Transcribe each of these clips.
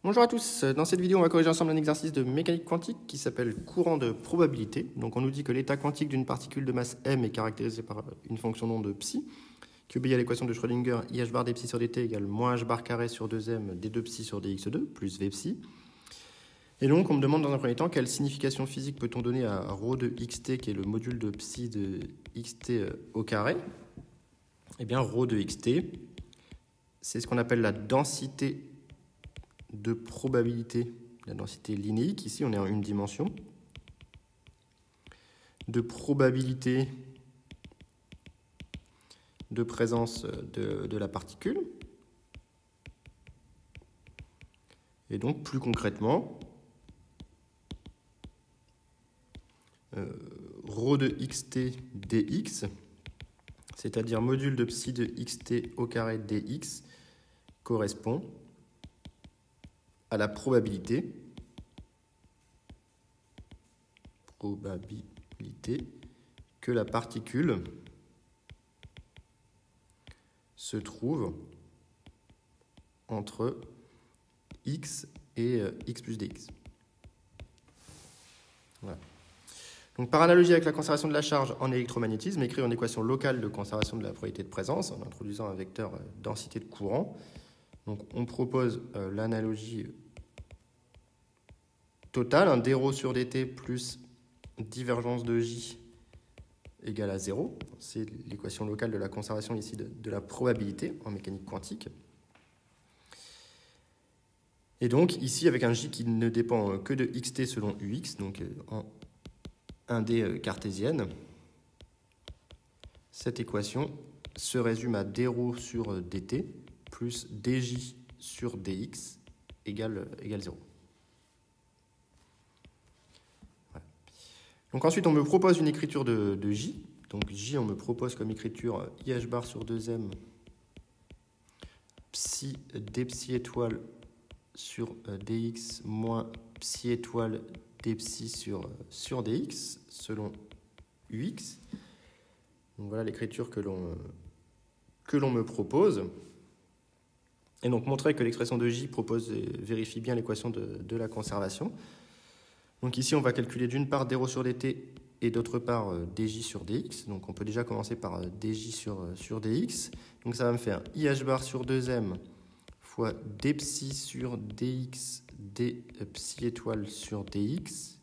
Bonjour à tous, dans cette vidéo on va corriger ensemble un exercice de mécanique quantique qui s'appelle courant de probabilité. Donc on nous dit que l'état quantique d'une particule de masse m est caractérisé par une fonction d'onde psi qui obéit à l'équation de Schrödinger IH bar dψ sur dt égale moins h bar carré sur 2m d2 psi sur dx2 plus v psi. Et donc on me demande dans un premier temps quelle signification physique peut-on donner à ρ de xt qui est le module de psi de xt au carré. Eh bien ρ de xt c'est ce qu'on appelle la densité de probabilité, la densité linéique, ici on est en une dimension, de probabilité de présence de la particule. Et donc plus concrètement, ρ de xt dx, c'est-à-dire module de psi de xt au carré dx, correspond à la probabilité que la particule se trouve entre x et x plus dx. Voilà. Donc, par analogie avec la conservation de la charge en électromagnétisme, écrire une équation locale de conservation de la probabilité de présence en introduisant un vecteur densité de courant. Donc, on propose l'analogie totale, dρ sur dt plus divergence de J égale à 0. C'est l'équation locale de la conservation ici de la probabilité en mécanique quantique. Et donc ici avec un J qui ne dépend que de xt selon ux, donc en 1D cartésienne, cette équation se résume à dρ sur dt plus dj sur dx égale 0. Donc ensuite, on me propose une écriture de J. Donc J, on me propose comme écriture IH bar sur 2m psi d psi étoile sur dx moins psi étoile d psi sur dx selon ux. Donc voilà l'écriture que l'on me propose. Et donc montrer que l'expression de J vérifie bien l'équation de la conservation. Donc ici, on va calculer d'une part dρ sur dt et d'autre part dj sur dx. Donc on peut déjà commencer par dj sur dx. Donc ça va me faire IH bar sur 2m fois d psi sur dx d psi étoile sur dx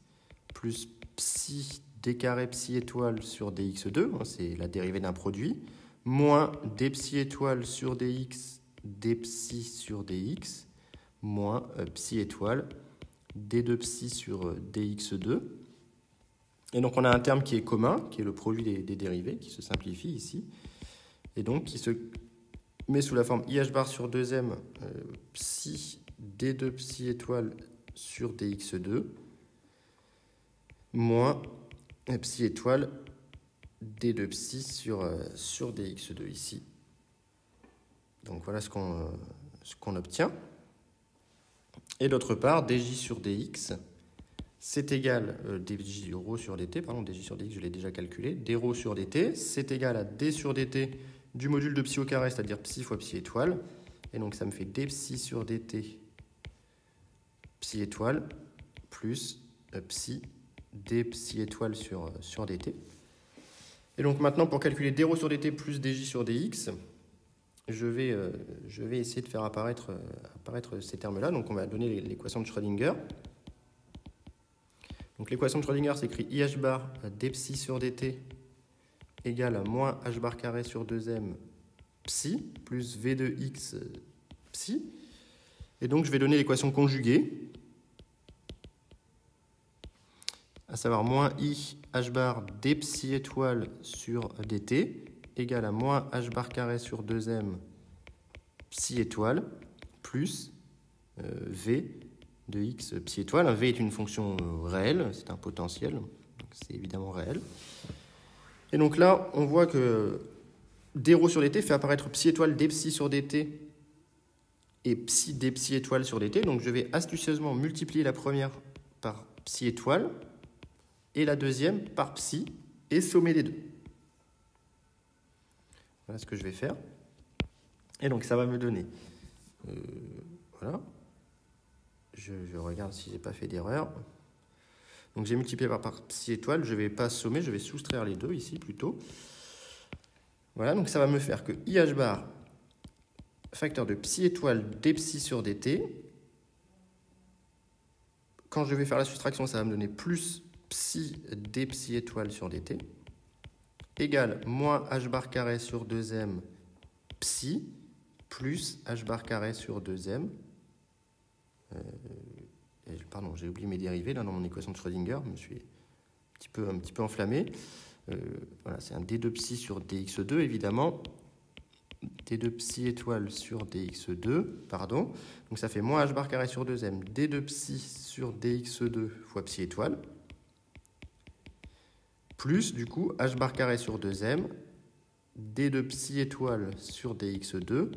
plus psi d carré psi étoile sur dx2, c'est la dérivée d'un produit, moins d psi étoile sur dx d psi sur dx moins psi étoile d2 psi sur dx2. Et donc on a un terme qui est commun, qui est le produit des dérivés, qui se simplifie ici, et donc qui se met sous la forme IH bar sur 2m psi d2 psi étoile sur dx2 moins psi étoile d2 psi sur dx2 ici. Donc voilà ce qu'on obtient. Et d'autre part, dj sur dx, c'est égal, dj ρ sur dt, pardon, dj sur dx, je l'ai déjà calculé, dρ sur dt, c'est égal à d sur dt du module de psi au carré, c'est-à-dire psi fois psi étoile. Et donc ça me fait d psi sur dt psi étoile plus psi d psi étoile sur dt. Et donc maintenant, pour calculer dρ sur dt plus dj sur dx, je vais essayer de faire apparaître ces termes-là. Donc, on va donner l'équation de Schrödinger. Donc, l'équation de Schrödinger s'écrit IH bar d psi sur dt égale à moins h bar carré sur 2m psi plus v de x psi. Et donc, je vais donner l'équation conjuguée, à savoir moins i h bar d psi étoile sur dt égale à moins h bar carré sur 2m psi étoile plus v de x psi étoile. V est une fonction réelle, c'est un potentiel, donc c'est évidemment réel. Et donc là, on voit que dρ sur dt fait apparaître psi étoile d psi sur dt et psi d psi étoile sur dt. Donc je vais astucieusement multiplier la première par psi étoile et la deuxième par psi et sommer les deux. Voilà ce que je vais faire. Et donc, ça va me donner voilà, je regarde si j'ai pas fait d'erreur. Donc j'ai multiplié par psi étoile, je ne vais pas sommer, je vais soustraire les deux ici plutôt. Voilà, donc ça va me faire que IH bar, facteur de psi étoile d psi sur dt. Quand je vais faire la soustraction, ça va me donner plus psi d psi étoile sur dt, égale moins h bar carré sur 2m psi, plus h bar carré sur 2m. Pardon, j'ai oublié mes dérivés là dans mon équation de Schrödinger, je me suis un petit peu enflammé. Voilà, c'est un d2 psi sur dx2 évidemment. d2 psi étoile sur dx2, pardon. Donc ça fait moins h bar carré sur 2m, d2 psi sur dx2 fois psi étoile, plus du coup h bar carré sur 2m, d2 psi étoile sur dx2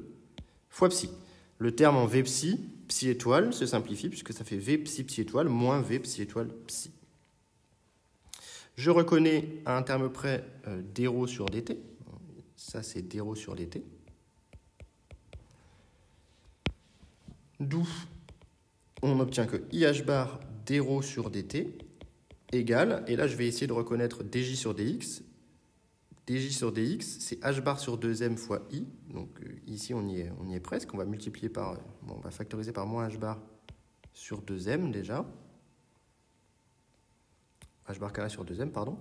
fois psi. Le terme en v psi, psi étoile, se simplifie puisque ça fait v psi psi étoile moins v psi étoile psi. Je reconnais à un terme près d-ρ sur dt. Ça, c'est d-ρ sur dt. D'où on obtient que IH bar d-ρ sur dt égale, et là, je vais essayer de reconnaître dj sur dx. dj sur dx, c'est h bar sur 2m fois i. Donc ici, on y est presque. On va multiplier par, on va factoriser par moins h bar sur 2m déjà. H bar carré sur 2m, pardon.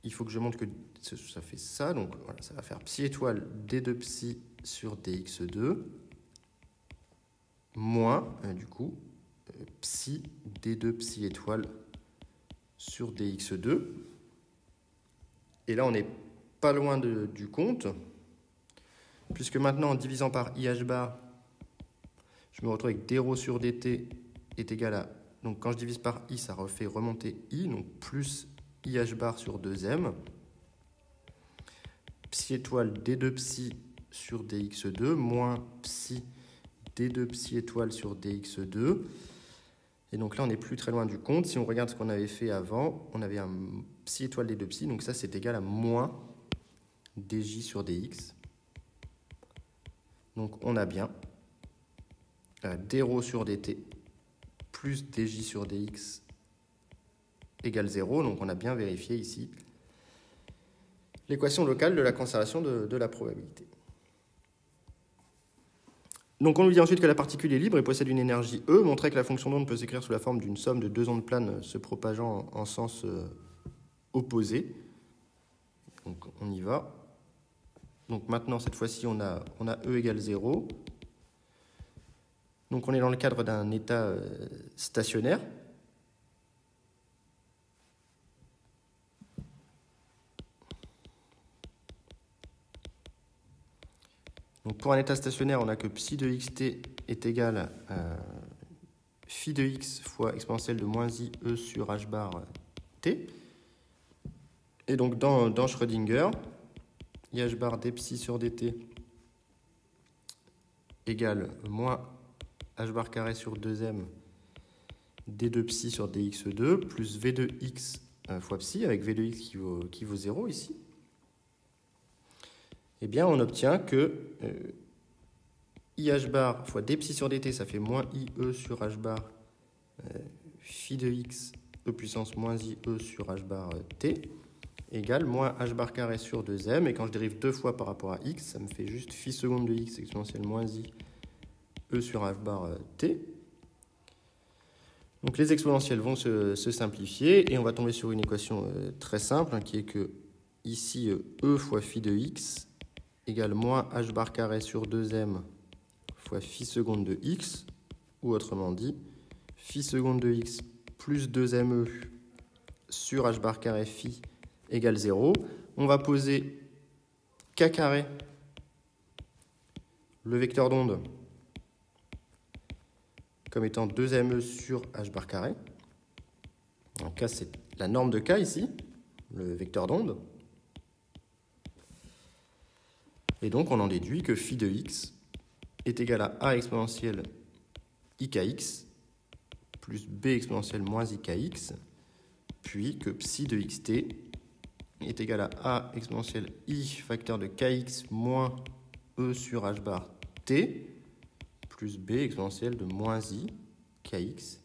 Il faut que je montre que ça fait ça. Donc voilà, ça va faire psi étoile d2 psi sur dx2 moins, du coup, psi d2 psi étoile sur dx2. Et là, on n'est pas loin du compte, puisque maintenant, en divisant par IH bar, je me retrouve avec d-ρ sur dt est égal à... Donc quand je divise par i, ça refait remonter i, donc plus IH bar sur 2m, psi étoile d2 psi sur dx2, moins psi d2 psi étoile sur dx2. Et donc là, on n'est plus très loin du compte. Si on regarde ce qu'on avait fait avant, on avait un psi étoile d2 psi, donc ça c'est égal à moins dj sur dx. Donc on a bien d-ρ sur dt plus dj sur dx égale 0. Donc on a bien vérifié ici l'équation locale de la conservation de la probabilité. Donc on nous dit ensuite que la particule est libre et possède une énergie E, montrer que la fonction d'onde peut s'écrire sous la forme d'une somme de deux ondes planes se propageant en sens opposé. Donc on y va. Donc maintenant, cette fois-ci, on a E égale 0. Donc on est dans le cadre d'un état stationnaire. Donc pour un état stationnaire, on a que psi de xt est égal à phi de x fois exponentielle de moins i e sur h bar t. Et donc dans Schrödinger, IH bar d psi sur dt égale moins h bar carré sur 2m d2 psi sur dx2 plus v de x fois psi, avec v de x qui vaut 0 ici. Eh bien, on obtient que IH bar fois d psi sur dt, ça fait moins IE sur h bar phi de x e puissance moins IE sur h bar t égale moins h bar carré sur 2m. Et quand je dérive deux fois par rapport à x, ça me fait juste phi seconde de x exponentielle moins I e sur h bar t. Donc les exponentielles vont se simplifier et on va tomber sur une équation très simple qui est que ici e fois phi de x égale moins h bar carré sur 2m fois phi seconde de x, ou autrement dit, phi seconde de x plus 2me sur h bar carré phi égale 0. On va poser k carré, le vecteur d'onde, comme étant 2me sur h bar carré. Donc k, c'est la norme de k ici, le vecteur d'onde. Et donc on en déduit que phi de x est égal à a exponentielle ikx plus b exponentielle moins ikx, puis que psi de xt est égal à a exponentielle i facteur de kx moins e sur h bar t plus b exponentielle de moins i kx,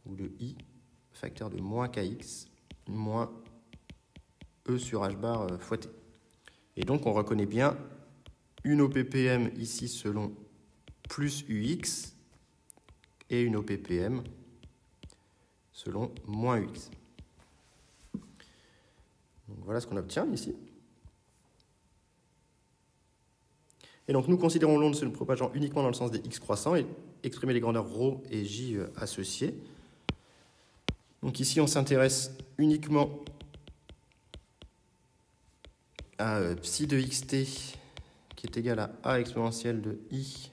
ou de i facteur de moins kx moins e sur h bar fois t. Et donc on reconnaît bien une OPPM ici selon plus ux et une OPPM selon moins ux. Donc voilà ce qu'on obtient ici. Et donc nous considérons l'onde se propageant uniquement dans le sens des x croissants et exprimer les grandeurs ρ et j associées. Donc ici on s'intéresse uniquement à psi de xt qui est égal à a exponentielle de i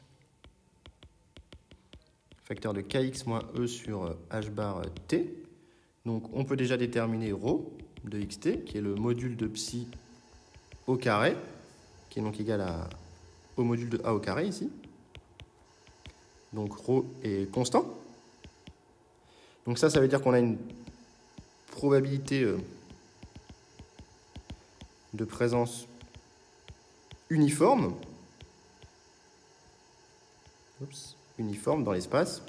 facteur de kx moins e sur h bar t. Donc on peut déjà déterminer ρ de xt qui est le module de psi au carré qui est donc égal au module de a au carré ici. Donc ρ est constant. Donc ça veut dire qu'on a une probabilité de présence uniforme, uniforme dans l'espace.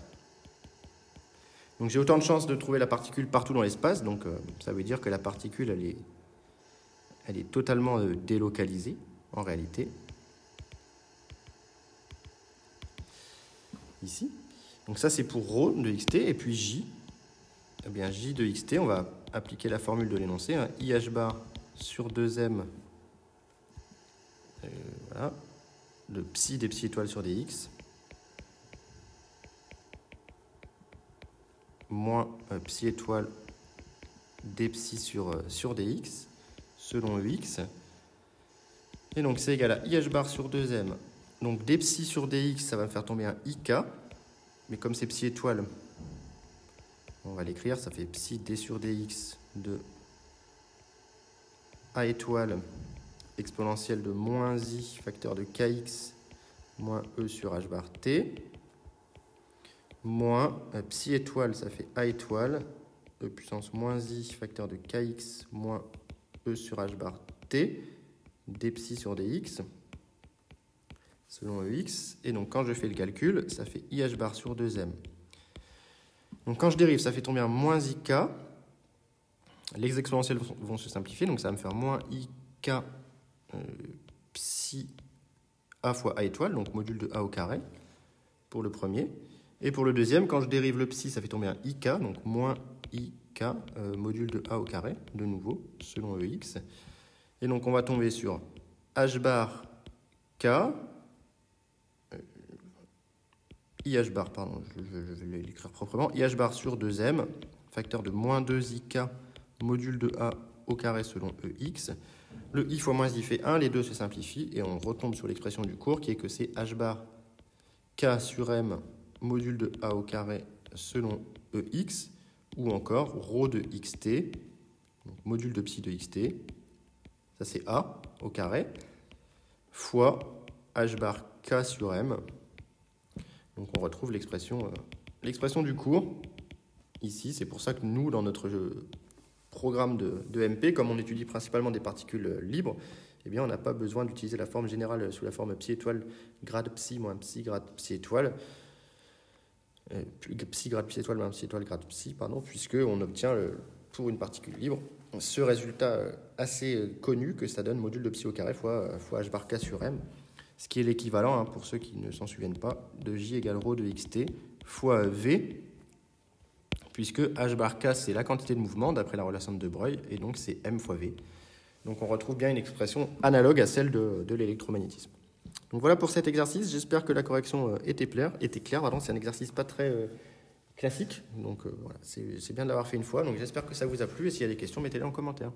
Donc j'ai autant de chances de trouver la particule partout dans l'espace, donc ça veut dire que la particule elle est totalement délocalisée en réalité. Ici. Donc ça c'est pour ρ de xt, et puis j. Eh bien j de xt, on va appliquer la formule de l'énoncé, hein, ih bar sur 2m voilà, de psi des psi étoiles sur dx moins psi étoile des psi sur dx selon ux. Et donc c'est égal à ih bar sur 2m. Donc des psi sur dx, ça va me faire tomber un ik. Mais comme c'est psi étoile, on va l'écrire, ça fait psi d sur dx de a étoile exponentielle de moins i facteur de kx moins e sur h bar t moins psi étoile, ça fait a étoile e puissance moins i facteur de kx moins e sur h bar t d psi sur dx selon ex. Et donc quand je fais le calcul, ça fait ih bar sur 2m. Donc quand je dérive, ça fait tomber un moins ik. Les exponentielles vont se simplifier, donc ça va me faire moins ik psi a fois a étoile, donc module de a au carré, pour le premier. Et pour le deuxième, quand je dérive le psi, ça fait tomber un ik, donc moins ik module de a au carré, de nouveau, selon ex. Et donc on va tomber sur h bar k, ih bar, pardon, je vais l'écrire proprement, ih bar sur 2m, facteur de moins 2 ik module de a au carré selon ex. Le i fois moins i fait 1, les deux se simplifient et on retombe sur l'expression du cours qui est que c'est h bar k sur m module de a au carré selon ex, ou encore ρ de xt, donc module de psi de xt, ça c'est a au carré, fois h bar k sur m. Donc on retrouve l'expression du cours ici. C'est pour ça que nous, dans notre programme de MP, comme on étudie principalement des particules libres, eh bien on n'a pas besoin d'utiliser la forme générale sous la forme psi étoile grade psi moins psi grade psi étoile, psi grade psi étoile moins psi étoile grade psi, pardon, puisqu'on obtient pour une particule libre ce résultat assez connu que ça donne module de psi au carré fois h bar k sur m, ce qui est l'équivalent, hein, pour ceux qui ne s'en souviennent pas, de j égale ρ de xt fois v, puisque h bar k c'est la quantité de mouvement d'après la relation de De Broglie, et donc c'est m fois v. Donc on retrouve bien une expression analogue à celle de l'électromagnétisme. Donc voilà pour cet exercice, j'espère que la correction était claire. C'est un exercice pas très classique, donc voilà, c'est bien de l'avoir fait une fois, donc j'espère que ça vous a plu, et s'il y a des questions, mettez-les en commentaire.